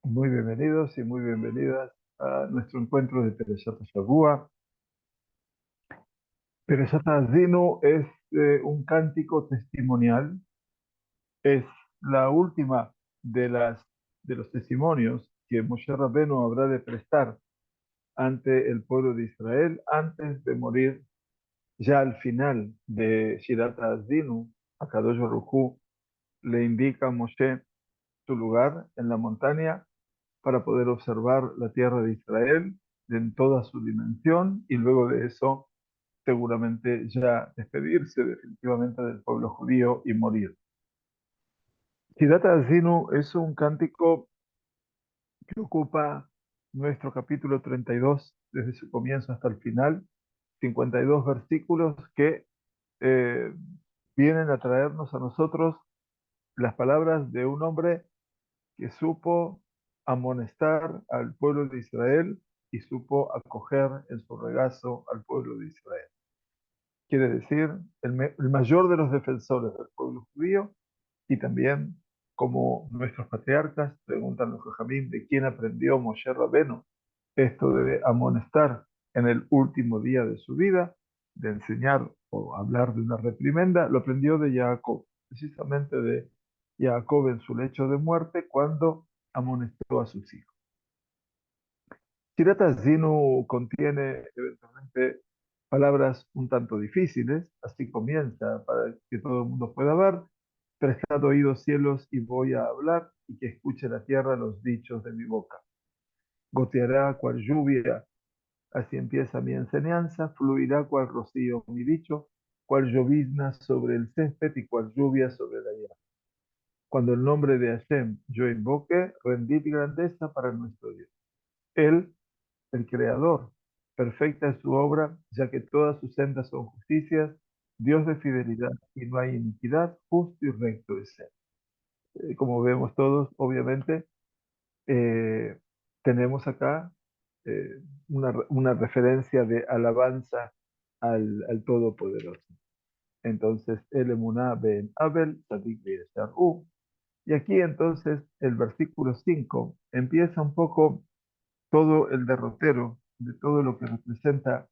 Muy bienvenidos y muy bienvenidas a nuestro encuentro de Perashat Shavua. Perashat Azinu es un cántico testimonial, es la última de los testimonios que Moshe Rabbeinu habrá de prestar ante el pueblo de Israel antes de morir. Ya al final de Shirat Azinu, Akadosh Baruj Hu le indica a Moshe su lugar en la montaña para poder observar la tierra de Israel en toda su dimensión y luego de eso seguramente ya despedirse definitivamente del pueblo judío y morir. Siddhat Azinu es un cántico que ocupa nuestro capítulo 32 desde su comienzo hasta el final, 52 versículos que eh, vienen a traernos a nosotros las palabras de un hombre que supo amonestar al pueblo de Israel y supo acoger en su regazo al pueblo de Israel. Quiere decir, el mayor de los defensores del pueblo judío y también, como nuestros patriarcas preguntan los jajamim de quién aprendió Moshe Rabbeinu esto de amonestar en el último día de su vida, de enseñar o hablar de una reprimenda, lo aprendió de Jacob, precisamente de Jacob en su lecho de muerte cuando amonestó a sus hijos. Sirat Azinu contiene eventualmente palabras un tanto difíciles, así comienza para que todo el mundo pueda ver. Prestad oídos cielos y voy a hablar y que escuche la tierra los dichos de mi boca. Goteará cual lluvia, así empieza mi enseñanza, fluirá cual rocío mi dicho, cual llovizna sobre el césped y cual lluvia sobre la hierba. Cuando el nombre de Hashem yo invoque, rendid grandeza para nuestro Dios. Él, el Creador, perfecta es su obra, ya que todas sus sendas son justicias, Dios de fidelidad y no hay iniquidad, justo y recto es Él. Como vemos todos, obviamente, eh, tenemos acá una referencia de alabanza al Todopoderoso. Entonces, el Emuná ben Abel, Sadik Beyashar y aquí entonces el versículo 5 empieza un poco todo el derrotero de todo lo que representa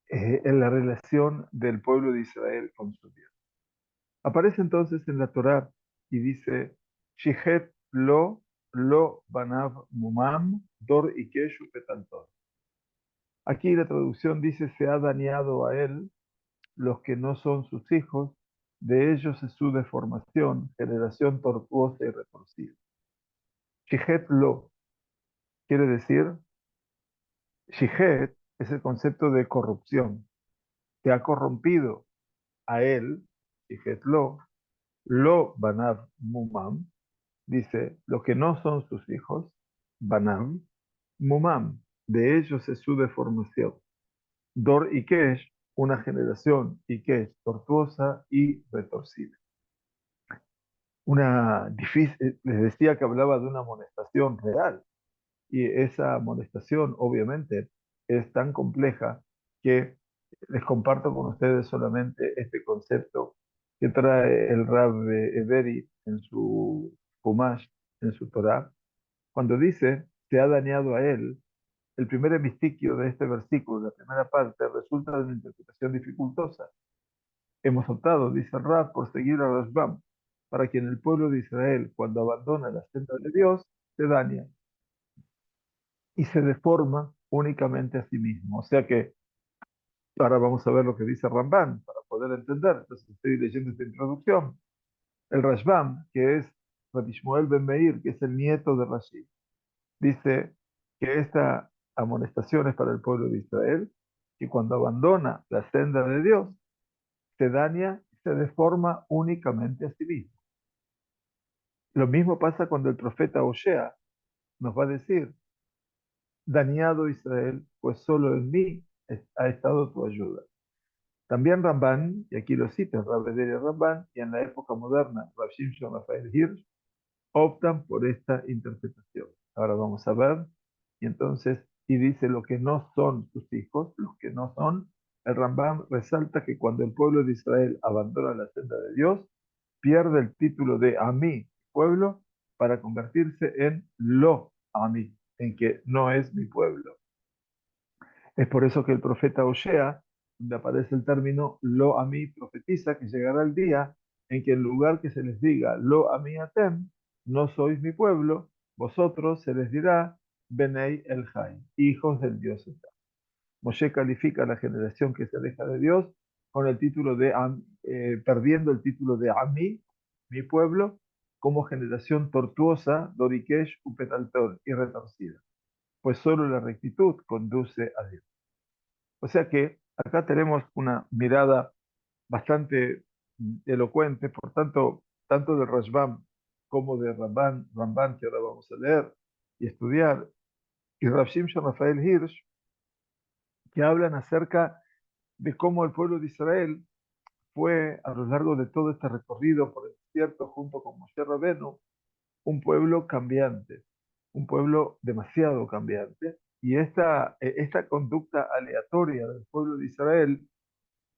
en la relación del pueblo de Israel con su Dios. Aparece entonces en la Torá y dice, Shihet lo banav mumam dor ikeshu petantor. Aquí la traducción dice, se ha dañado a él los que no son sus hijos, de ellos es su deformación, generación tortuosa y retorcida. Shihet lo quiere decir, Shihet es el concepto de corrupción, que ha corrompido a él, Shihet lo banav mumam, dice, los que no son sus hijos, Banam, Mumam, de ellos es su deformación. Dor Ikesh, una generación Ikesh, tortuosa y retorcida. Les decía que hablaba de una amonestación real, y esa amonestación obviamente es tan compleja que les comparto con ustedes solamente este concepto que trae el Rab Everi en su Humash, en su Torah, cuando dice, se ha dañado a él, el primer hemistiquio de este versículo, la primera parte, resulta de una interpretación dificultosa. Hemos optado, dice el Rab, por seguir a Rashbam, para quien el pueblo de Israel, cuando abandona la senda de Dios, se daña y se deforma únicamente a sí mismo. O sea que ahora vamos a ver lo que dice Ramban para poder entender. Entonces estoy leyendo esta introducción. El Rashbam, que es Rabbi Shmuel ben Meir, que es el nieto de Rashi, dice que esta amonestación es para el pueblo de Israel, que cuando abandona la senda de Dios, se daña y se deforma únicamente a sí mismo. Lo mismo pasa cuando el profeta Osea nos va a decir, dañado Israel, pues solo en mí ha estado tu ayuda. También Ramban, y aquí lo cita Rabbi Delia Ramban, y en la época moderna, Rav Shimshon Rafael Hirsch, optan por esta interpretación. Ahora vamos a ver, y entonces, y dice lo que no son sus hijos, los que no son, el Rambam resalta que cuando el pueblo de Israel abandona la senda de Dios, pierde el título de Amí, pueblo, para convertirse en lo a mí, en que no es mi pueblo. Es por eso que el profeta Osea, donde aparece el término lo a mí, profetiza que llegará el día en que en lugar que se les diga lo a mí atem, no sois mi pueblo, vosotros se les dirá Benei el Jai, hijos del Dios eterno. Moshe califica a la generación que se aleja de Dios con el título de, perdiendo el título de Ami, mi pueblo, como generación tortuosa, Dorikesh, Upetaltor y retorcida, pues solo la rectitud conduce a Dios. O sea que acá tenemos una mirada bastante elocuente, por tanto, tanto de Rashbam como de Ramban, que ahora vamos a leer y estudiar, y Rav Shimshon Rafael Hirsch, que hablan acerca de cómo el pueblo de Israel fue a lo largo de todo este recorrido por el desierto junto con Moshe Rabenu, un pueblo cambiante, un pueblo demasiado cambiante, y esta conducta aleatoria del pueblo de Israel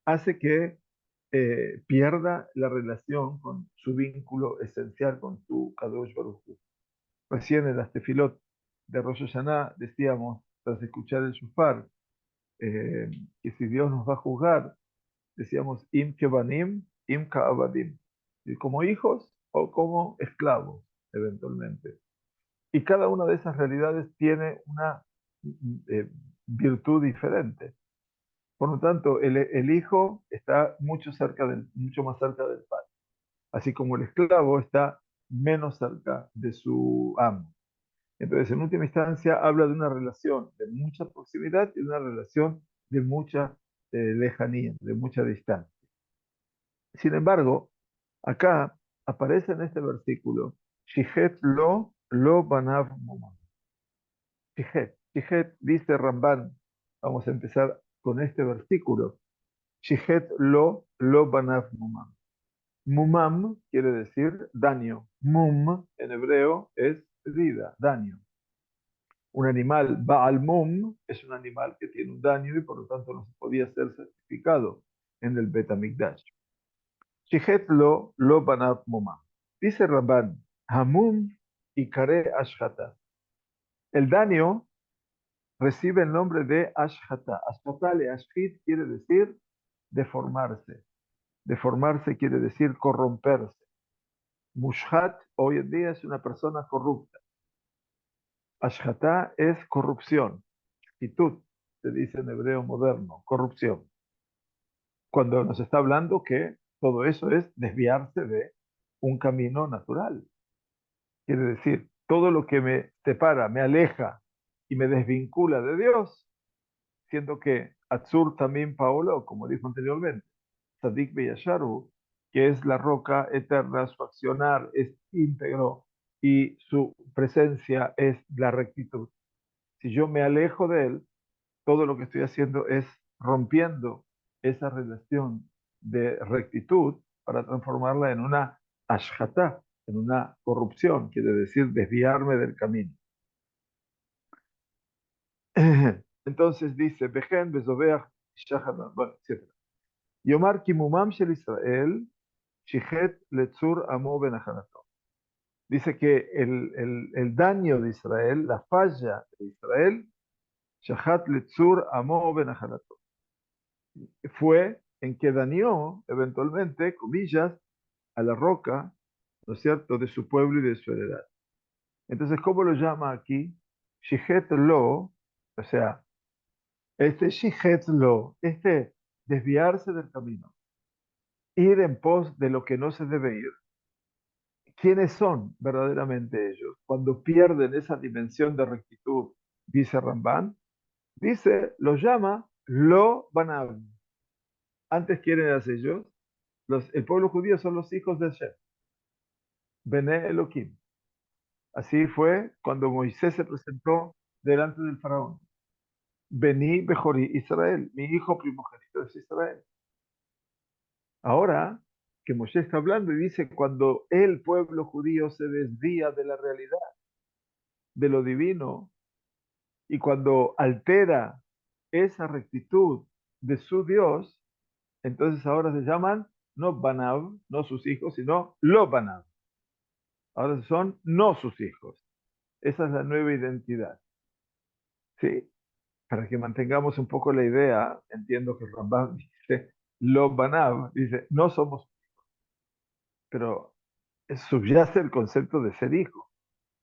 hace que pierda la relación con su vínculo esencial con su Kadosh Baruj Hu. Recién en las tefilot de Rosh Hashanah decíamos, tras escuchar el shofar, que si Dios nos va a juzgar, decíamos im kebanim, im ka'abadim, como hijos o como esclavos, eventualmente. Y cada una de esas realidades tiene una eh, virtud diferente. Por lo tanto, el hijo está mucho más cerca del padre, así como el esclavo está menos cerca de su amo. Entonces, en última instancia, habla de una relación de mucha proximidad y de una relación de mucha lejanía, de mucha distancia. Sin embargo, acá aparece en este versículo, Shihet lo banav mumam. Shihet, dice Ramban, vamos a empezar con este versículo. Shihet lo banav mumam. Mumam quiere decir daño. Mum en hebreo es vida, daño. Un animal, Baal Mum, es un animal que tiene un daño y por lo tanto no se podía ser certificado en el Bet HaMikdash. Shihet lo banav mumam. Dice Ramban, Hamum y Kare Ashhata. El daño recibe el nombre de Ashhata. Ashhata le ashit quiere decir deformarse. Deformarse quiere decir corromperse. Mushhat hoy en día es una persona corrupta. Ashhata es corrupción. Shitut se dice en hebreo moderno, corrupción. Cuando nos está hablando que todo eso es desviarse de un camino natural. Quiere decir, todo lo que me separa, me aleja y me desvincula de Dios, siendo que Atzur también Paolo, como dijo anteriormente, Sadik Beyasharu, que es la roca eterna, su accionar es íntegro y su presencia es la rectitud. Si yo me alejo de él, todo lo que estoy haciendo es rompiendo esa relación de rectitud para transformarla en una ashkata, en una corrupción, quiere decir desviarme del camino. Entonces dice, Bejen, Bezobeach, Shahadam, bueno, etc. Yomar Kimumam Shel Israel, Shichet Letzur Amo Benahanato. Dice que el daño de Israel, la falla de Israel, Shahat Letzur Amo Benahanato, fue en que dañó eventualmente, comillas, a la roca, ¿no es cierto?, de su pueblo y de su heredad. Entonces, ¿cómo lo llama aquí? Shichet Lo, o sea, este Shihet Lo, este desviarse del camino, ir en pos de lo que no se debe ir. ¿Quiénes son verdaderamente ellos? Cuando pierden esa dimensión de rectitud, dice Ramban, dice, los llama Lo Banab. Antes, ¿quiénes eran ellos? El pueblo judío son los hijos de Shem, Bene Elohim. Así fue cuando Moisés se presentó delante del faraón. Bení Bejorí Israel, mi hijo primogénito es Israel. Ahora que Moshe está hablando y dice, cuando el pueblo judío se desvía de la realidad, de lo divino, y cuando altera esa rectitud de su Dios, entonces ahora se llaman no Banav, no sus hijos, sino Lo Banav. Ahora son no sus hijos. Esa es la nueva identidad. ¿Sí? Para que mantengamos un poco la idea, entiendo que Rambam dice, lo banav, dice, no somos, pero subyace el concepto de ser hijo.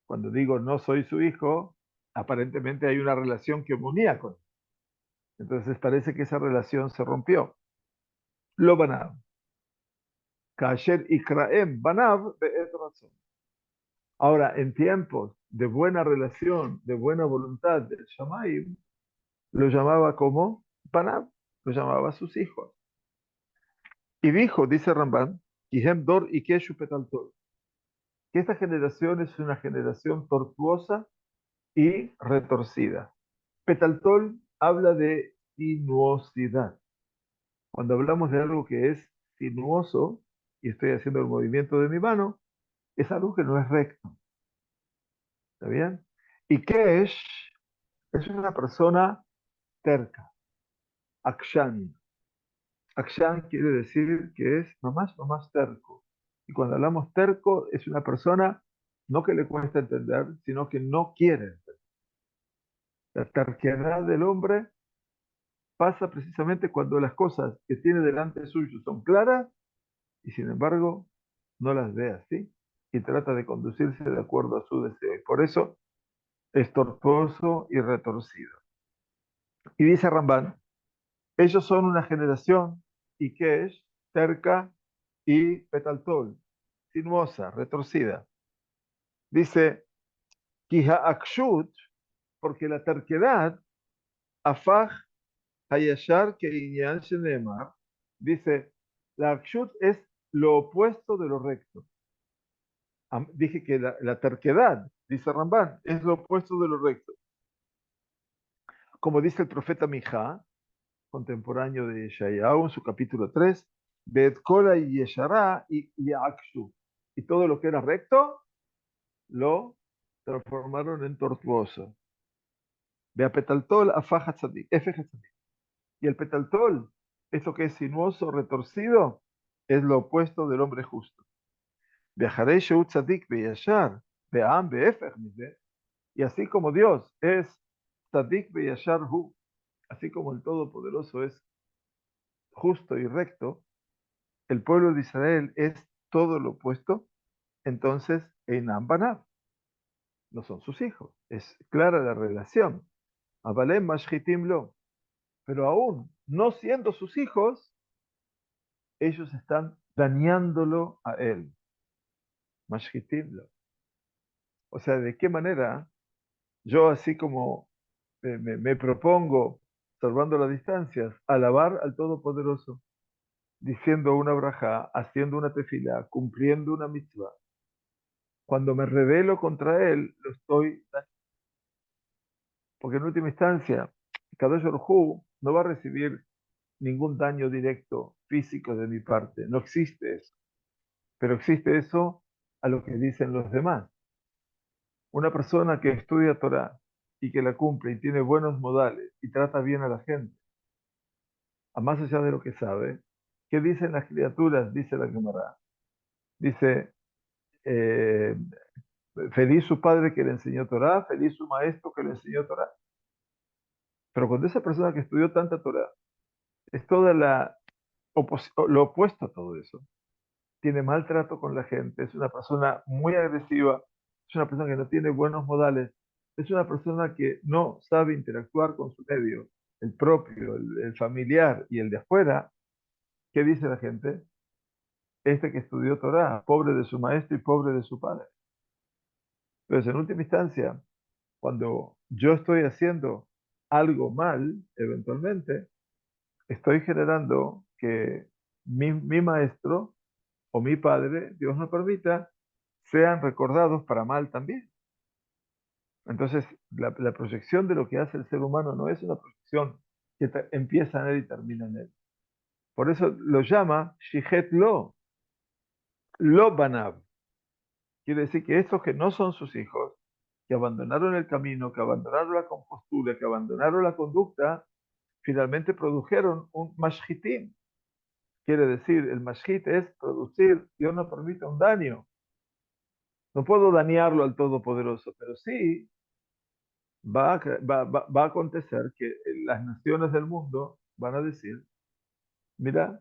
Cuando digo no soy su hijo, aparentemente hay una relación que me unía con él. Entonces parece que esa relación se rompió. Lo banav. Kasher ikraem banav be'et razón. Ahora, en tiempos de buena relación, de buena voluntad del Shamayim, lo llamaba como banav, lo llamaba sus hijos. Y dijo, dice Ramban, Kihem Dor y Keshu Petaltol, que esta generación es una generación tortuosa y retorcida. Petaltol habla de sinuosidad. Cuando hablamos de algo que es sinuoso, y estoy haciendo el movimiento de mi mano, es algo que no es recto. ¿Está bien? Y Kesh es una persona terca, akshan. Akshan quiere decir que es nomás terco. Y cuando hablamos terco, es una persona no que le cuesta entender, sino que no quiere entender. La terquedad del hombre pasa precisamente cuando las cosas que tiene delante suyo son claras y sin embargo no las ve así y trata de conducirse de acuerdo a su deseo. Y por eso es tortuoso y retorcido. Y dice Ramban, ellos son una generación, y que es terca y petaltol, sinuosa, retorcida. Dice, Kiha akshut, porque la terquedad, afaj hayashar que inyan shenemar, dice, la akshut es lo opuesto de lo recto. Dije que la terquedad, dice Ramban, es lo opuesto de lo recto. Como dice el profeta Mijá, contemporáneo de Yeshayahu, en su capítulo 3, Bet Kola y Yeshará y Yakshu. Y todo lo que era recto lo transformaron en tortuoso. Vea petaltol afaja tzadik, efeja tzadik. Y el petaltol, esto que es sinuoso, retorcido, es lo opuesto del hombre justo. Viajaré shehu tzadik beyashar, be'am be'efech mize. Y así como Dios es tzadik beyashar hu, así como el Todopoderoso es justo y recto, el pueblo de Israel es todo lo opuesto, entonces Einam Banab no son sus hijos. Es clara la relación. Abalem Mashchitim lo. Pero aún no siendo sus hijos, ellos están dañándolo a él. Mashchitim lo. O sea, ¿de qué manera yo, así como me propongo, salvando las distancias, alabar al Todopoderoso, diciendo una brajá, haciendo una tefila, cumpliendo una mitzvah? Cuando me rebelo contra él, lo estoy dañando. Porque en última instancia, Kadosh Baruj Hu no va a recibir ningún daño directo físico de mi parte. No existe eso. Pero existe eso a lo que dicen los demás. Una persona que estudia Torah y que la cumple y tiene buenos modales y trata bien a la gente, a más allá de lo que sabe, ¿qué dicen las criaturas? Dice la Gemara. Dice, eh, feliz su padre que le enseñó Torah, feliz su maestro que le enseñó Torah. Pero cuando esa persona que estudió tanta Torah es toda lo opuesto a todo eso, tiene mal trato con la gente, es una persona muy agresiva, es una persona que no tiene buenos modales, es una persona que no sabe interactuar con su medio, el propio, el familiar y el de afuera. ¿Qué dice la gente? Este que estudió Torah, pobre de su maestro y pobre de su padre. Entonces, en última instancia, cuando yo estoy haciendo algo mal, eventualmente, estoy generando que mi maestro o mi padre, Dios no permita, sean recordados para mal también. Entonces, la proyección de lo que hace el ser humano no es una proyección que empieza en él y termina en él. Por eso lo llama Shihet lo Banab. Quiere decir que estos que no son sus hijos, que abandonaron el camino, que abandonaron la compostura, que abandonaron la conducta, finalmente produjeron un mashhitim. Quiere decir, el mashhit es producir, Dios no permite un daño. No puedo dañarlo al Todopoderoso, pero sí va a acontecer que las naciones del mundo van a decir, mira,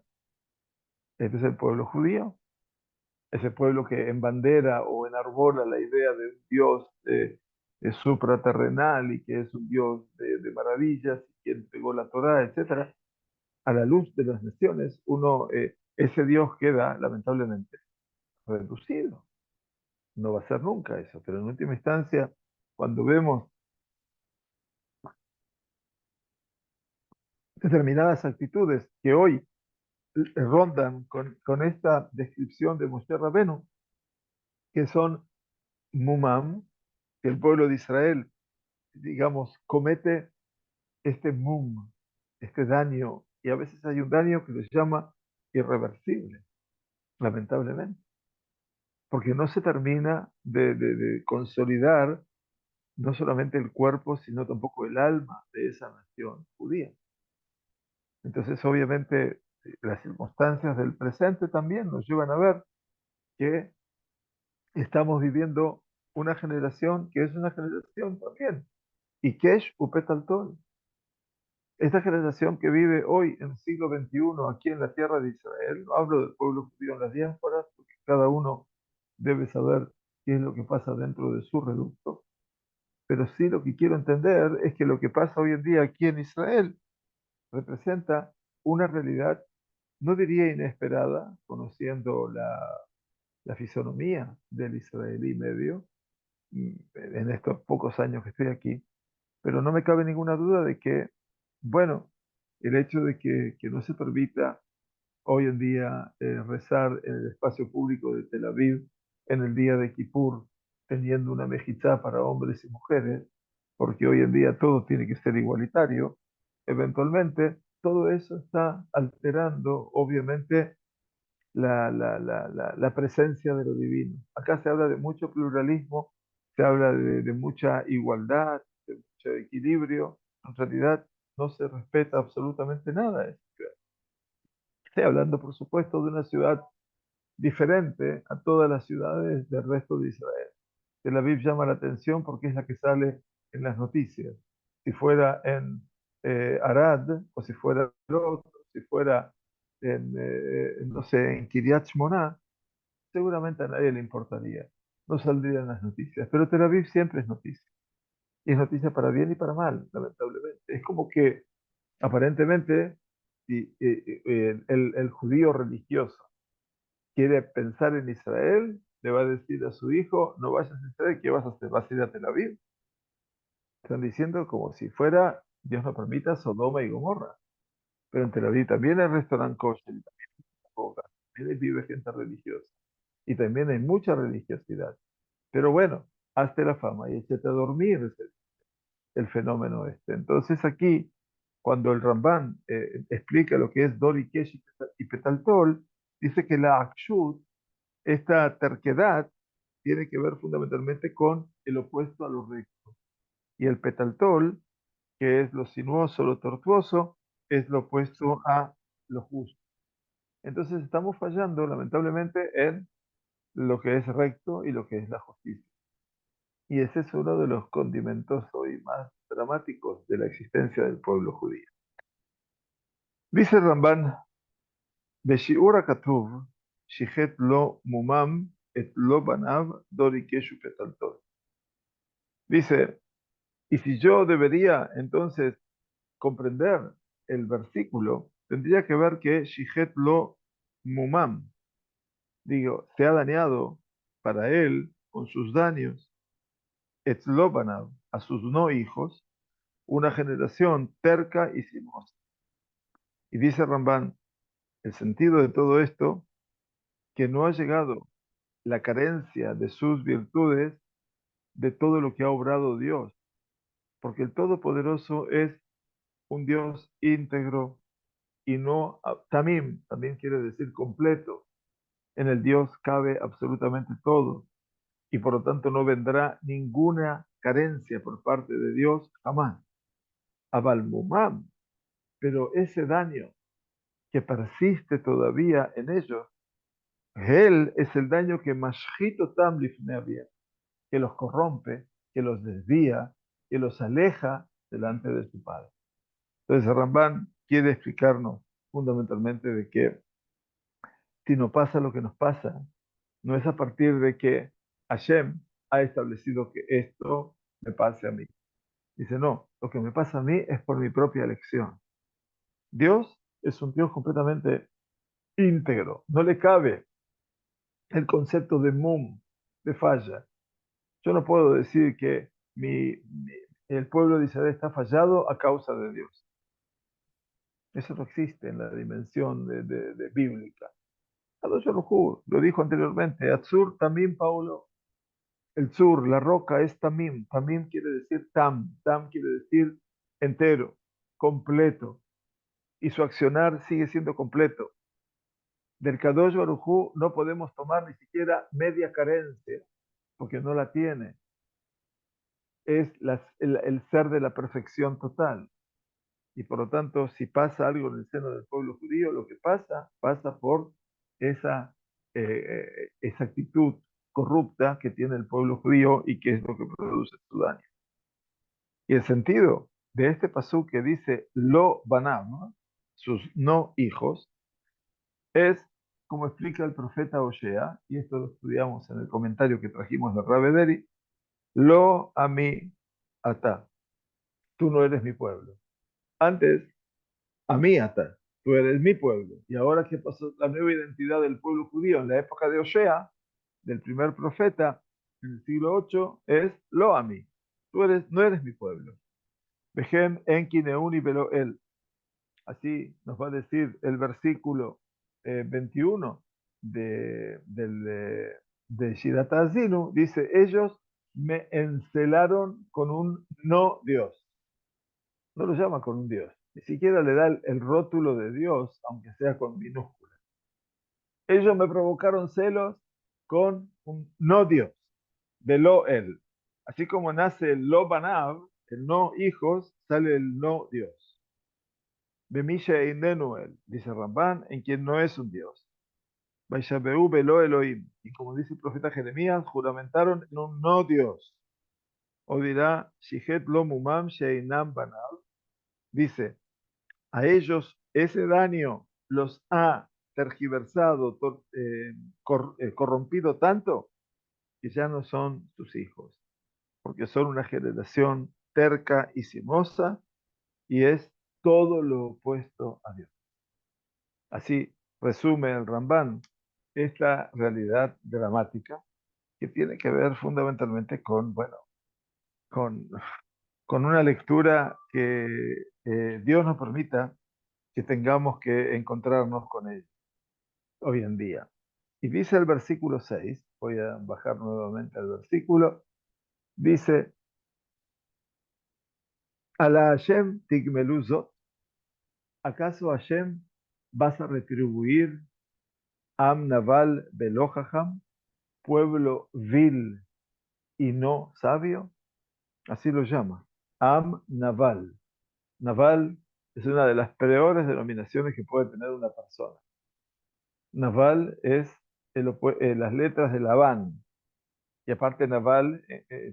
este es el pueblo judío, ese pueblo que embandera o enarbola la idea de un Dios supraterrenal y que es un Dios de maravillas, que entregó la Torá, etcétera. A la luz de las naciones, ese Dios queda lamentablemente reducido. No va a ser nunca eso, pero en última instancia, cuando vemos determinadas actitudes que hoy rondan con esta descripción de Moshe Rabenu, que son mumam, que el pueblo de Israel, digamos, comete este este daño, y a veces hay un daño que se llama irreversible, lamentablemente, porque no se termina de consolidar no solamente el cuerpo, sino tampoco el alma de esa nación judía. Entonces, obviamente, las circunstancias del presente también nos llevan a ver que estamos viviendo una generación que es una generación también, Ikesh Upetaltol. Esta generación que vive hoy en el siglo XXI aquí en la tierra de Israel, no hablo del pueblo judío en las diásporas, porque cada uno debe saber qué es lo que pasa dentro de su reducto, pero sí lo que quiero entender es que lo que pasa hoy en día aquí en Israel representa una realidad, no diría inesperada, conociendo la fisonomía del israelí medio, en estos pocos años que estoy aquí, pero no me cabe ninguna duda de que, bueno, el hecho de que no se permita hoy en día rezar en el espacio público de Tel Aviv en el día de Kippur, teniendo una mejizá para hombres y mujeres, porque hoy en día todo tiene que ser igualitario, eventualmente todo eso está alterando, obviamente, la presencia de lo divino. Acá se habla de mucho pluralismo, se habla de mucha igualdad, de mucho equilibrio. En realidad no se respeta absolutamente nada. Estoy hablando, por supuesto, de una ciudad diferente a todas las ciudades del resto de Israel. Tel Aviv llama la atención porque es la que sale en las noticias. Si fuera en Arad, o si fuera en otro, si fuera no sé, en Kiryat Shmona, seguramente a nadie le importaría. No saldrían las noticias. Pero Tel Aviv siempre es noticia. Y es noticia para bien y para mal, lamentablemente. Es como que aparentemente el judío religioso quiere pensar en Israel, le va a decir a su hijo, no vayas a Israel, ¿qué vas a hacer? ¿Vas a ir a Tel Aviv? Están diciendo como si fuera, Dios no permita, Sodoma y Gomorra. Pero en Tel Aviv también hay restaurante kosher, y también hay sinagoga, también vive gente religiosa. Y también hay mucha religiosidad. Pero bueno, hazte la fama y échate a dormir, es el fenómeno este. Entonces aquí, cuando el Ramban explica lo que es Dori Kesh y Petaltol, dice que la Akshut, esta terquedad, tiene que ver fundamentalmente con el opuesto a lo recto. Y el Petaltol, que es lo sinuoso, lo tortuoso, es lo opuesto a lo justo. Entonces estamos fallando, lamentablemente, en lo que es recto y lo que es la justicia. Y ese es uno de los condimentos hoy más dramáticos de la existencia del pueblo judío. Dice Ramban, Beshiur HaKatuv, Shichet lo mumam et lo banav dori keshu petaltot. Dice, y si yo debería entonces comprender el versículo, tendría que ver que Shichet lo mumam, digo, se ha dañado para él con sus daños, et lo banav, a sus no hijos, una generación terca y sinuosa. Y dice Ramban, el sentido de todo esto, que no ha llegado la carencia de sus virtudes de todo lo que ha obrado Dios, porque el Todopoderoso es un Dios íntegro y no tamim, también quiere decir completo. En el Dios cabe absolutamente todo y por lo tanto no vendrá ninguna carencia por parte de Dios jamás. Abal Mumam, pero ese daño que persiste todavía en ellos, él es el daño que Mashito Tam que los corrompe, que los desvía, que los aleja delante de su Padre. Entonces, Rambán quiere explicarnos fundamentalmente de que si nos pasa lo que nos pasa, no es a partir de que Hashem ha establecido que esto me pase a mí. Dice, no, lo que me pasa a mí es por mi propia elección. Dios es un Dios completamente íntegro. No le cabe el concepto de de falla. Yo no puedo decir que el pueblo de Israel está fallado a causa de Dios. Eso no existe en la dimensión de bíblica. Kadosh Baruj Hu, lo dijo anteriormente, Atzur Tamim Paulo. El Zur, la roca, es Tamim. Tamim quiere decir Tam. Tam quiere decir entero, completo. Y su accionar sigue siendo completo. Del Kadosh Baruj Hu no podemos tomar ni siquiera media carencia, porque no la tiene. Es el ser de la perfección total. Y por lo tanto, si pasa algo en el seno del pueblo judío, lo que pasa por esa actitud corrupta que tiene el pueblo judío y que es lo que produce su daño. Y el sentido de este pasú que dice lo banam, sus no hijos, es como explica el profeta Osea, y esto lo estudiamos en el comentario que trajimos de Rabederi, lo a mí ata, tú no eres mi pueblo. Antes, a mí ata, tú eres mi pueblo. Y ahora que pasó la nueva identidad del pueblo judío en la época de Osea, del primer profeta, en el siglo 8, es lo a mí, no eres mi pueblo. Vejem enki neuni velo el. Así nos va a decir el versículo 21 de Shirat Azinu. Dice, ellos me encelaron con un no Dios. No lo llama con un Dios. Ni siquiera le da el rótulo de Dios, aunque sea con minúscula. Ellos me provocaron celos con un no Dios, de lo él. Así como nace el lo banav, el no hijos, sale el no Dios. Bemisha Einenuel, dice Ramban, en quien no es un Dios. Vaishabeu velo Elohim. Y como dice el profeta Jeremías, juramentaron en un no Dios. O dirá, Shihet lo mumam sheinam banal. Dice, a ellos ese daño los ha tergiversado, corrompido tanto, que ya no son sus hijos, porque son una generación terca y simosa, y es todo lo opuesto a Dios. Así resume el Rambán esta realidad dramática que tiene que ver fundamentalmente con, bueno, con, con una lectura que Dios nos permita que tengamos que encontrarnos con ella hoy en día. Y dice el versículo 6, voy a bajar nuevamente al versículo, dice, Ala Hashem tigmeluzot, ¿acaso Hashem vas a retribuir Am Naval Belohaham, pueblo vil y no sabio? Así lo llama. Am Naval. Naval es una de las peores denominaciones que puede tener una persona. Naval es las letras de Labán. Y aparte Naval,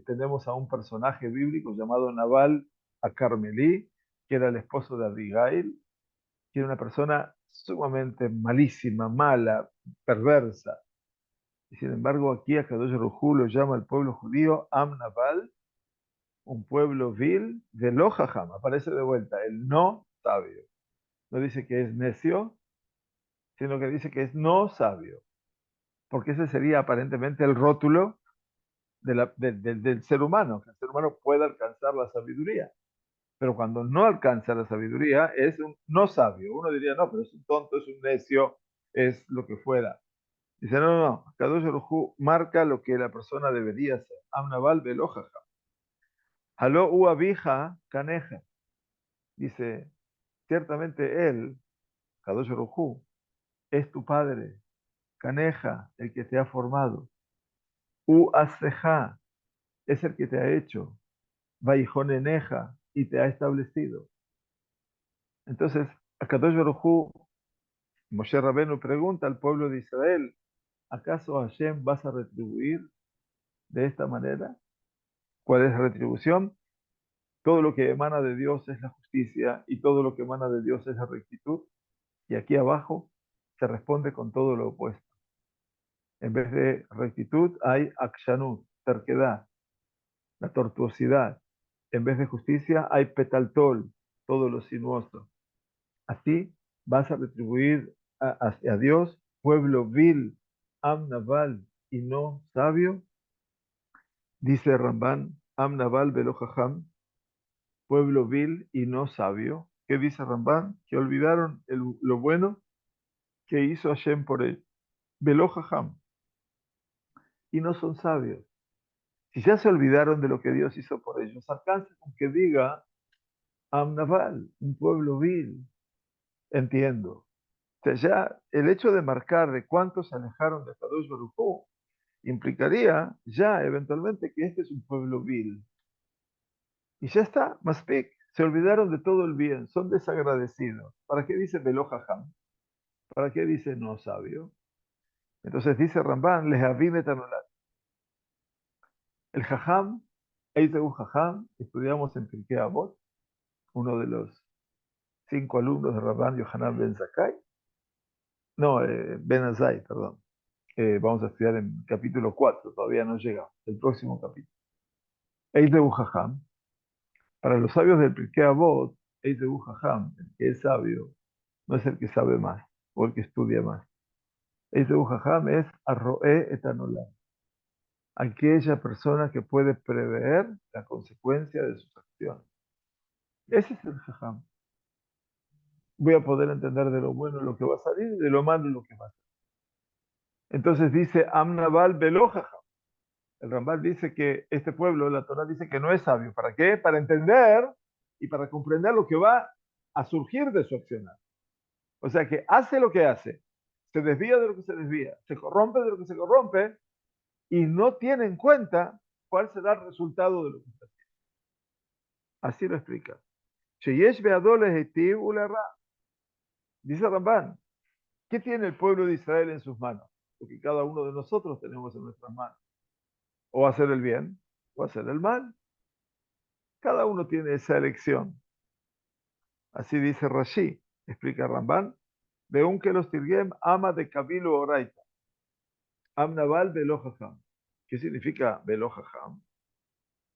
tenemos a un personaje bíblico llamado Naval a Carmelí, que era el esposo de Abigail, que era una persona sumamente malísima, mala, perversa. Y sin embargo, aquí a Kadosh Baruj Hu lo llama el pueblo judío Am Naval, un pueblo vil de lo jajam. Aparece de vuelta el no sabio. No dice que es necio, sino que dice que es no sabio. Porque ese sería aparentemente el rótulo del ser humano, que el ser humano pueda alcanzar la sabiduría. Pero cuando no alcanza la sabiduría, es un no sabio. Uno diría, no, pero es un tonto, es un necio, es lo que fuera. Dice, no, no, no. Kadosh Baruj Hu marca lo que la persona debería ser. Amnaval velojaja. Halo u abija caneja. Dice, ciertamente él, Kadosh Baruj Hu, es tu padre, caneja, el que te ha formado. U aseja, es el que te ha hecho. Vaijoneneja, y te ha establecido. Entonces, a Kadosh Baruj Hu, Moshe Rabenu pregunta al pueblo de Israel, ¿acaso Hashem vas a retribuir de esta manera. ¿Cuál es la retribución? Todo lo que emana de Dios es la justicia y todo lo que emana de Dios es la rectitud. Y aquí abajo se responde con todo lo opuesto. En vez de rectitud hay akshanut, terquedad, la tortuosidad. En vez de justicia hay petaltol, todo lo sinuoso. Así vas a retribuir hacia Dios, pueblo vil, amnaval y no sabio. Dice Ramban, amnaval velojajam, pueblo vil y no sabio. ¿Qué dice Ramban? Que olvidaron lo bueno que hizo Hashem por él. Velojajam, y no son sabios. Si ya se olvidaron de lo que Dios hizo por ellos, alcanza con que diga Amnaval, un pueblo vil. Entiendo. O sea, ya el hecho de marcar de cuántos se alejaron de Kadosh Baruj Hu implicaría ya eventualmente que este es un pueblo vil. Y ya está, Maspik, se olvidaron de todo el bien, son desagradecidos. ¿Para qué dice Belojajam? ¿Para qué dice no sabio? Entonces dice Ramban, les avine tanolat. El Jajam, Eiseu Jajam, estudiamos en Pirkei Avot, uno de los 5 alumnos de Rabban Yohanan Ben Zakkai, no, Ben Azai, perdón. Vamos a estudiar en capítulo 4, todavía no llega, el próximo capítulo. Eis de Jajam, para los sabios del Pirkei Avot, Eis de Jajam, el que es sabio, no es el que sabe más o el que estudia más. Eis de Jajam es Arroe etanolam, aquella persona que puede prever la consecuencia de sus acciones. Ese es el Jajam. Voy a poder entender de lo bueno lo que va a salir y de lo malo lo que va a salir. Entonces dice Amnaval Velo Jajam. El Rambam dice que este pueblo, la Torah dice que no es sabio. ¿Para qué? Para entender y para comprender lo que va a surgir de su accionar. O sea que hace lo que hace, se desvía de lo que se desvía, se corrompe de lo que se corrompe y no tiene en cuenta cuál será el resultado de lo que está haciendo. Así lo explica. Dice Rambam, ¿qué tiene el pueblo de Israel en sus manos? Lo que cada uno de nosotros tenemos en nuestras manos. O hacer el bien o hacer el mal. Cada uno tiene esa elección. Así dice Rashi, explica Ramban, de un que los tirgem ama de Kabilu Oraita, Amnaval Belojajam. ¿Qué significa Belojajam?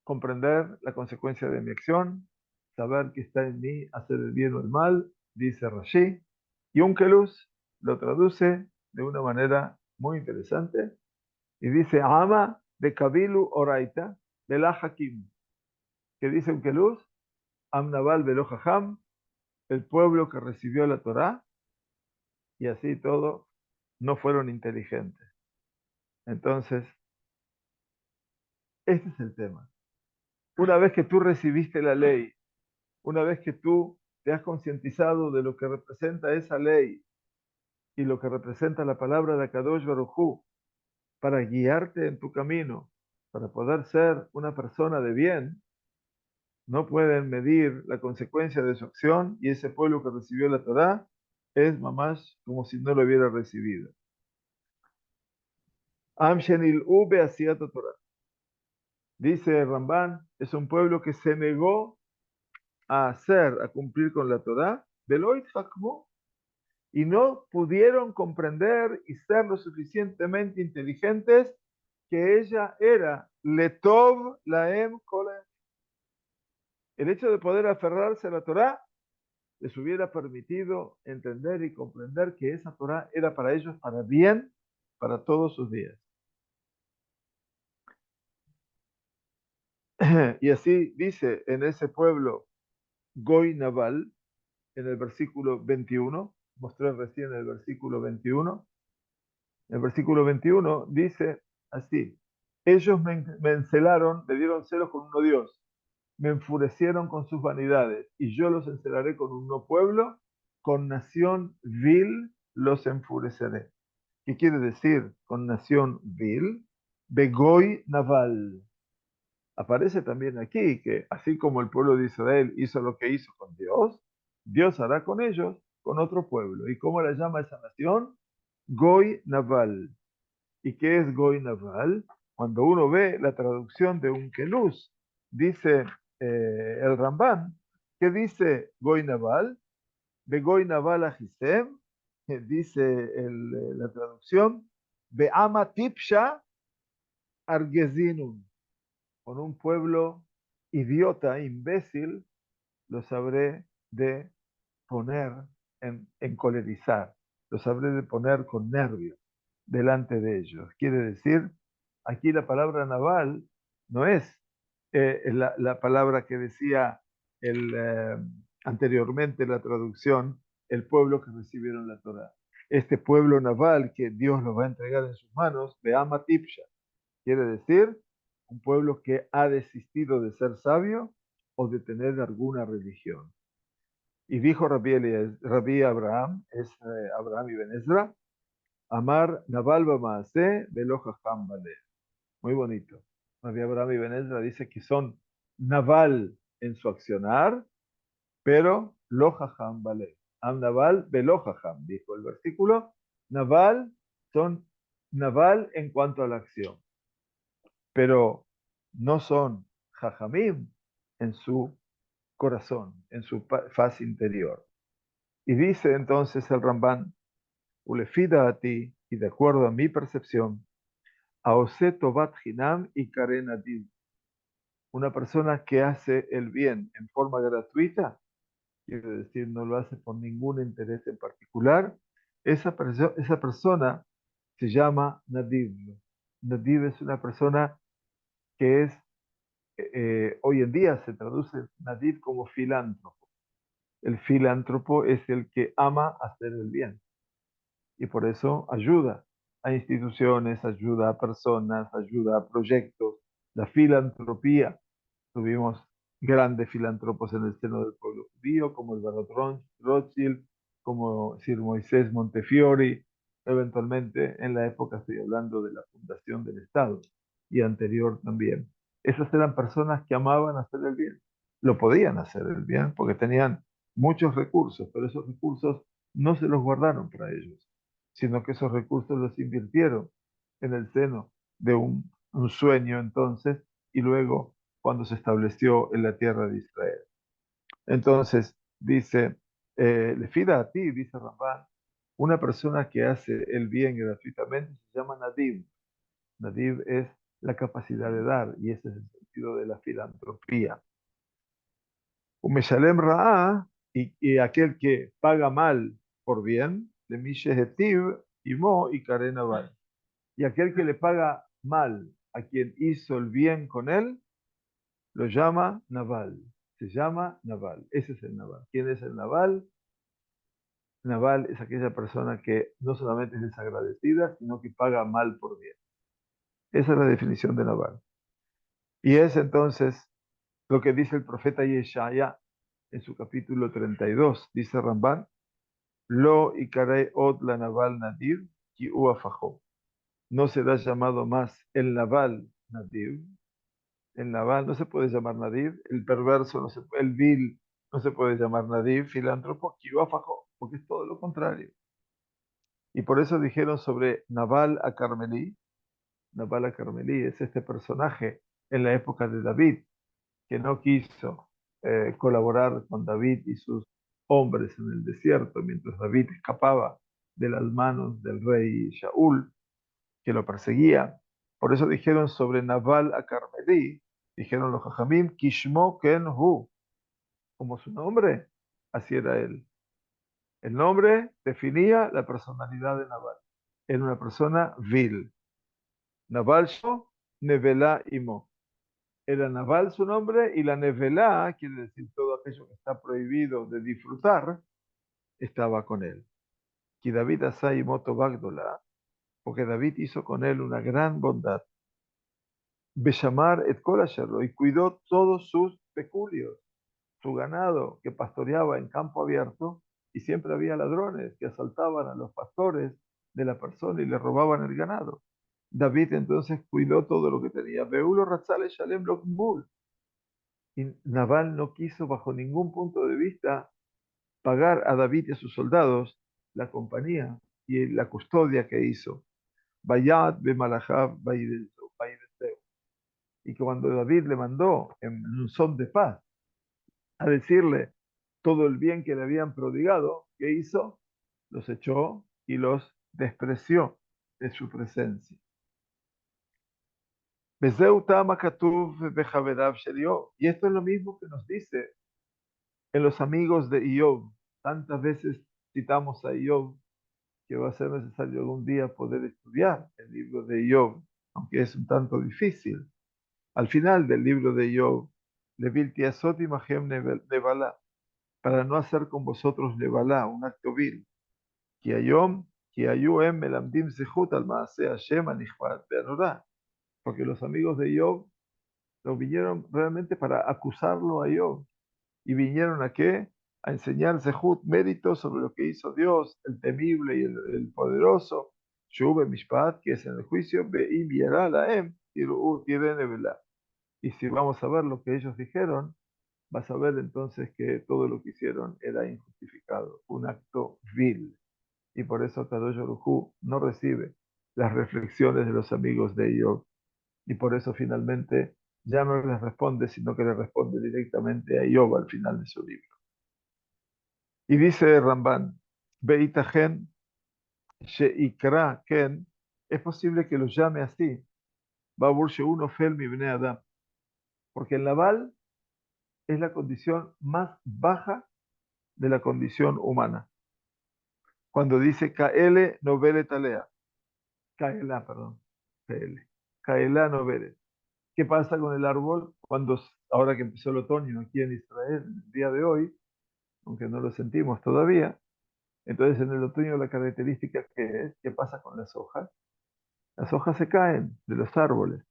Comprender la consecuencia de mi acción, saber que está en mí hacer el bien o el mal, dice Rashi. Y Unkelus lo traduce de una manera muy interesante y dice ama de Kabilu Oraita, Belahakim. ¿Qué dice Unkelus? Amnaval Belojajam, el pueblo que recibió la Torá, y así todo, no fueron inteligentes. Entonces, este es el tema. Una vez que tú recibiste la ley, una vez que tú te has concientizado de lo que representa esa ley y lo que representa la palabra de Akadosh Baruj Hu, para guiarte en tu camino, para poder ser una persona de bien, no pueden medir la consecuencia de su acción y ese pueblo que recibió la Torá es mamás como si no lo hubiera recibido. Am shenil u be'asiyat Torah. Dice Ramban, es un pueblo que se negó a hacer, a cumplir con la Torá, Veloit Hakmo, y no pudieron comprender y ser lo suficientemente inteligentes que ella era Letov Laem Kole. El hecho de poder aferrarse a la Torá les hubiera permitido entender y comprender que esa Torá era para ellos para bien, para todos sus días. Y así dice en ese pueblo Goy Naval, en el versículo 21, mostré recién el versículo 21. El versículo 21 dice así: ellos me encelaron, me dieron celos con un no Dios, me enfurecieron con sus vanidades, y yo los encelaré con un no pueblo, con nación vil los enfureceré. ¿Qué quiere decir con nación vil? Begoy Naval. Aparece también aquí que así como el pueblo de Israel hizo lo que hizo con Dios, Dios hará con ellos, con otro pueblo. ¿Y cómo la llama esa nación? Goy Naval. ¿Y qué es Goy Naval? Cuando uno ve la traducción de Unkeluz, dice el Ramban, que dice Goy Naval, Begoy Naval Ahisem, dice la traducción, Be'ama Tipsha Argezinun, con un pueblo idiota, imbécil, los habré de poner encolerizar, los habré de poner con nervios delante de ellos. Quiere decir, aquí la palabra naval no es la palabra que decía anteriormente la traducción, el pueblo que recibieron la Torá. Este pueblo naval que Dios los va a entregar en sus manos, Be'ama Tipsha, quiere decir un pueblo que ha desistido de ser sabio o de tener alguna religión. Y dijo Rabbi Abraham, es Abraham ibn Ezra, Amar Naval Bamaase Velo Jajam Bale. Muy bonito. Rabbi Abraham ibn Ezra dice que son Naval en su accionar, pero Lo Jajam Bale. Am Naval Velo Jajam, dijo el versículo. Naval son Naval en cuanto a la acción, pero no son Jajamim en su corazón, en su faz interior. Y dice entonces el Ramban, Ulefida a ti, y de acuerdo a mi percepción, Aose Tovat Hinam y Karen Adil, una persona que hace el bien en forma gratuita, quiere decir, no lo hace por ningún interés en particular, esa persona se llama Nadiv. Nadiv es una persona que es, hoy en día se traduce Nadiv como filántropo. El filántropo es el que ama hacer el bien y por eso ayuda a instituciones, ayuda a personas, ayuda a proyectos. La filantropía, tuvimos grandes filántropos en el seno del pueblo judío, como el Barot Rothschild, como Sir Moisés Montefiore, eventualmente en la época, estoy hablando de la fundación del Estado y anterior también. Esas eran personas que amaban hacer el bien, lo podían hacer el bien porque tenían muchos recursos, pero esos recursos no se los guardaron para ellos, sino que esos recursos los invirtieron en el seno de un sueño entonces y luego cuando se estableció en la tierra de Israel. Entonces, dice, le fida a ti, dice Rambán, una persona que hace el bien gratuitamente se llama Nadiv. Nadiv es la capacidad de dar y ese es el sentido de la filantropía. Un Meshalem Ra'a, y aquel que paga mal por bien, le Mishehetiv, Imo y Karen Abad. Y aquel que le paga mal a quien hizo el bien con él, lo llama Naval. Se llama Naval. Ese es el Naval. ¿Quién es el Naval? Naval es aquella persona que no solamente es desagradecida, sino que paga mal por bien. Esa es la definición de Naval. Y es entonces lo que dice el profeta Yeshaya en su capítulo 32. Dice Ramban, Lo ikarei od la Naval Nadir, ki u afajó. No será llamado más el Naval Nadir. El Naval no se puede llamar Nadir, el perverso, no se, el vil no se puede llamar Nadir, filántropo, kiwafajó, porque es todo lo contrario. Y por eso dijeron sobre Naval a Carmelí es este personaje en la época de David, que no quiso colaborar con David y sus hombres en el desierto, mientras David escapaba de las manos del rey Shaul, que lo perseguía. Por eso dijeron sobre Naval a Carmelí, dijeron los Jajamim, Kishmo Ken Hu, como su nombre, así era él. El nombre definía la personalidad de Naval. Era una persona vil. Naval Sho, Nevelá Imo. Era Naval su nombre y la Nevelá, quiere decir todo aquello que está prohibido de disfrutar, estaba con él. Y David Asai Moto Bagdola, porque David hizo con él una gran bondad. Beshamar et kol asherlo, y cuidó todos sus peculios, su ganado que pastoreaba en campo abierto, y siempre había ladrones que asaltaban a los pastores de la persona y le robaban el ganado. David entonces cuidó todo lo que tenía. Beulo Ratzale Shalem Lokmul. Y Nabal no quiso bajo ningún punto de vista pagar a David y a sus soldados la compañía y la custodia que hizo. Bayat be Malachab y que cuando David le mandó en un son de paz a decirle todo el bien que le habían prodigado, ¿qué hizo? Los echó y los despreció de su presencia. Bezeu tama katuv behaverav shel Iov. Y esto es lo mismo que nos dice en los amigos de Iov. Tantas veces citamos a Iov que va a ser necesario algún día poder estudiar el libro de Iov, aunque es un tanto difícil. Al final del libro de Iov, Levilti asot imahem nevalá, para no hacer con vosotros nevalá, un acto vil. Ki hayom, ki hayu em melamdim zehut al maaseh Hashem anichvat be'anorá. Porque los amigos de Iov lo vinieron realmente para acusarlo a Iov. ¿Y vinieron a qué? A enseñar zehut, méritos sobre lo que hizo Dios, el temible y el poderoso, Shube Mishpat, que es en el juicio, Be'im Yera Laem, Tirene Velá. Y si vamos a ver lo que ellos dijeron, vas a ver entonces que todo lo que hicieron era injustificado, un acto vil. Y por eso Kadosh Baruj Hu no recibe las reflexiones de los amigos de Iov. Y por eso finalmente ya no les responde, sino que le responde directamente a Iov al final de su libro. Y dice Ramban, Beitajen, Sheikra Ken, es posible que lo llame así, Babur Sheun Fel mi Bnei Adam, porque el Naval es la condición más baja de la condición humana. Cuando dice Kaele no vele talea, Kaela, perdón, Kaele, Kaela no vele. ¿Qué pasa con el árbol cuando, ahora que empezó el otoño aquí en Israel, el día de hoy, aunque no lo sentimos todavía? Entonces en el otoño la característica que es, ¿qué pasa con las hojas? Las hojas se caen de los árboles.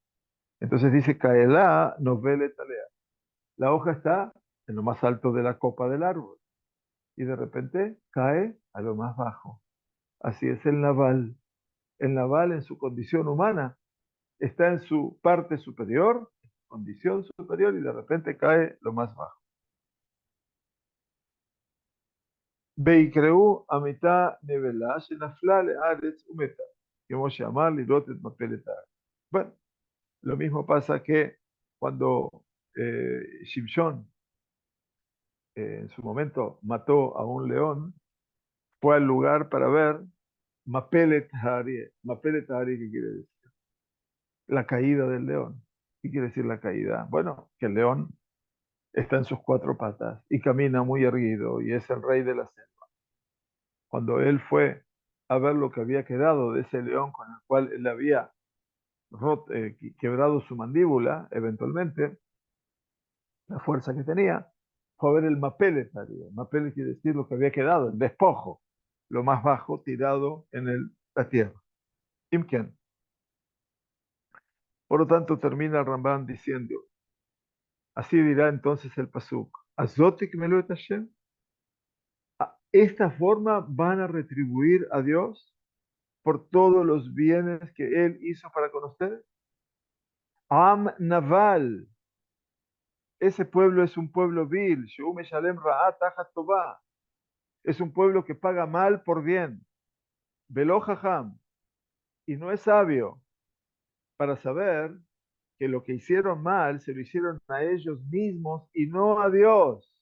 Entonces dice, Kaela no vele talea. La hoja está en lo más alto de la copa del árbol y de repente cae a lo más bajo. Así es el naval. El naval en su condición humana está en su parte superior, condición superior, y de repente cae lo más bajo. ויקראו המיטה נבלה שנפלה לארץ ומתה, כמו שאמר לראות את מפלת הארץ. Bueno, lo mismo pasa que cuando Shimshon en su momento mató a un león, fue al lugar para ver Mapelet Harie. Mapelet Harie, ¿qué quiere decir? La caída del león. ¿Qué quiere decir la caída? Bueno, que el león está en sus cuatro patas y camina muy erguido y es el rey de la selva. Cuando él fue a ver lo que había quedado de ese león con el cual él había quebrado su mandíbula, eventualmente, la fuerza que tenía, fue a ver el Mapelet Harie. Mapelet quiere decir lo que había quedado, el despojo, lo más bajo tirado en la tierra. Imken. Por lo tanto, termina el Rambam diciendo, así dirá entonces el Pasuk, Azotik Meluet Hashem, esta forma van a retribuir a Dios por todos los bienes que Él hizo para con ustedes. Am Naval, ese pueblo es un pueblo vil, Sheum Shalem Ra'at Tajat Tová, es un pueblo que paga mal por bien, Velo Jajam, y no es sabio para saber que lo que hicieron mal se lo hicieron a ellos mismos y no a Dios.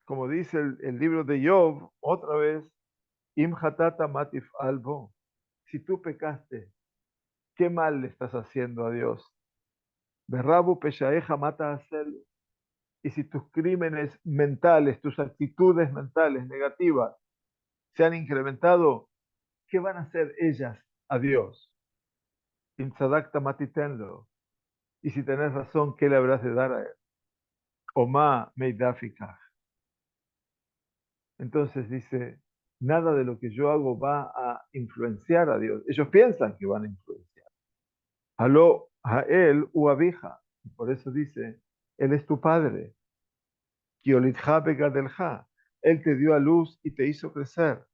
Como dice el libro de Job, otra vez, Im hatata matif albo, si tú pecaste, ¿qué mal le estás haciendo a Dios? Berrabu peshaeja mata hacerlo. Y si tus crímenes mentales, tus actitudes mentales negativas se han incrementado, ¿qué van a hacer ellas a Dios? Im tzadakta matitenlo. Y si tenés razón, ¿qué le habrás de dar a él? Oma meidafika. Entonces dice, nada de lo que yo hago va a influenciar a Dios. Ellos piensan que van a influenciar. Aló a él u abija. Por eso dice, él es tu padre. Kiolitja begadelja. Él te dio a luz y te hizo crecer.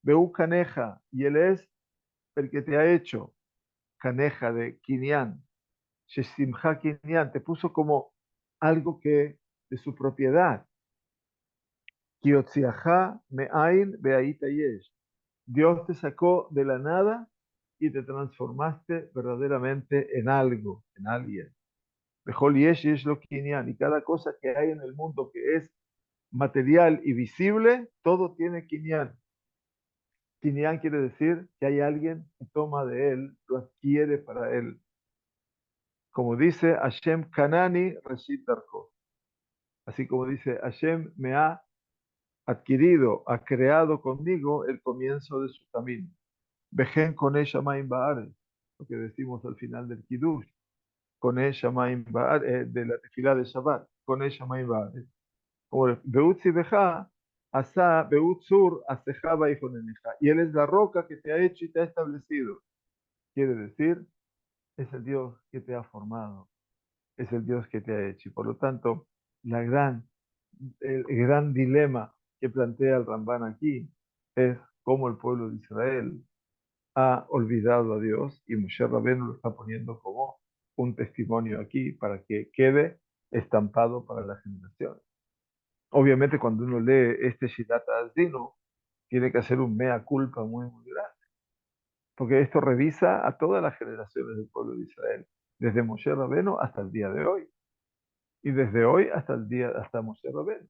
Beú caneja. Y él es el que te ha hecho. Caneja de Kinyan. Shesimha Kinyan. Te puso como algo que de su propiedad. Kiotziaja me'ain be'aita yesh. Dios te sacó de la nada y te transformaste verdaderamente en algo, en alguien. Bejol yesh yesh lo kinyan, y cada cosa que hay en el mundo que es material y visible, todo tiene kinyan. Kinyan quiere decir que hay alguien que toma de él, lo adquiere para él. Como dice Hashem Kanani Reshit Darko. Así como dice Hashem me ha adquirido, ha creado conmigo el comienzo de su camino. Vejen con ella Maim Baaret, lo que decimos al final del Kiddush, con ella Maim Baaret, de la tefilá de Shabbat, con ella Maim Baaret. Como Beut Beja, Asa Beut Sur, Asejaba y Joneneja. Y él es la roca que te ha hecho y te ha establecido. Quiere decir, es el Dios que te ha formado, es el Dios que te ha hecho. Y por lo tanto, el gran dilema que plantea el Ramban aquí es cómo el pueblo de Israel ha olvidado a Dios y Moshe Rabbeinu lo está poniendo como un testimonio aquí para que quede estampado para la generación. Obviamente cuando uno lee este Shirat Azino, tiene que hacer un mea culpa muy grande, porque esto revisa a todas las generaciones del pueblo de Israel, desde Moshe Rabbeinu hasta el día de hoy, y desde hoy hasta el día hasta Moshe Rabbeinu.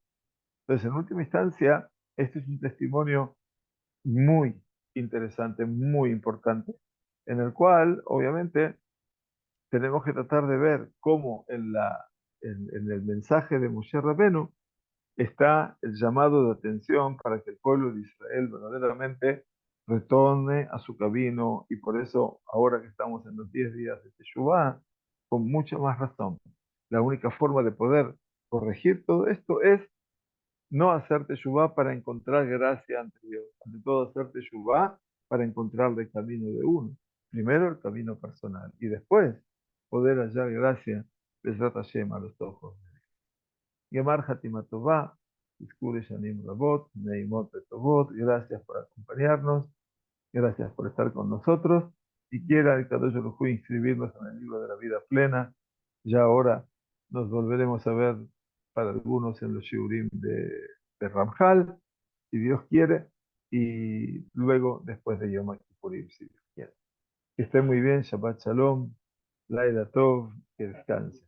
Entonces, en última instancia, este es un testimonio muy interesante, muy importante, en el cual, obviamente, tenemos que tratar de ver cómo en el mensaje de Moshe Rabbeinu está el llamado de atención para que el pueblo de Israel verdaderamente retorne a su camino, y por eso, ahora que estamos en los 10 días de Teshuvah, con mucha más razón, la única forma de poder corregir todo esto es no hacer teshuvá para encontrar gracia ante Dios. Ante todo, hacer teshuvá para encontrar el camino de uno. Primero el camino personal y después poder hallar gracia, Bezrat Hashem, a los ojos. Gemar Hatimatová, Iskure Shanim Rabot, Neimot Betovot, gracias por acompañarnos, gracias por estar con nosotros. Si quiera el Kadosh Baruj Hu inscribirnos en el libro de la vida plena, ya ahora nos volveremos a ver para algunos en los shiurim de Ramjal, si Dios quiere, y luego después de Yom Kippurim, si Dios quiere. Que esté muy bien, Shabbat Shalom, Laila Tov, que descanse.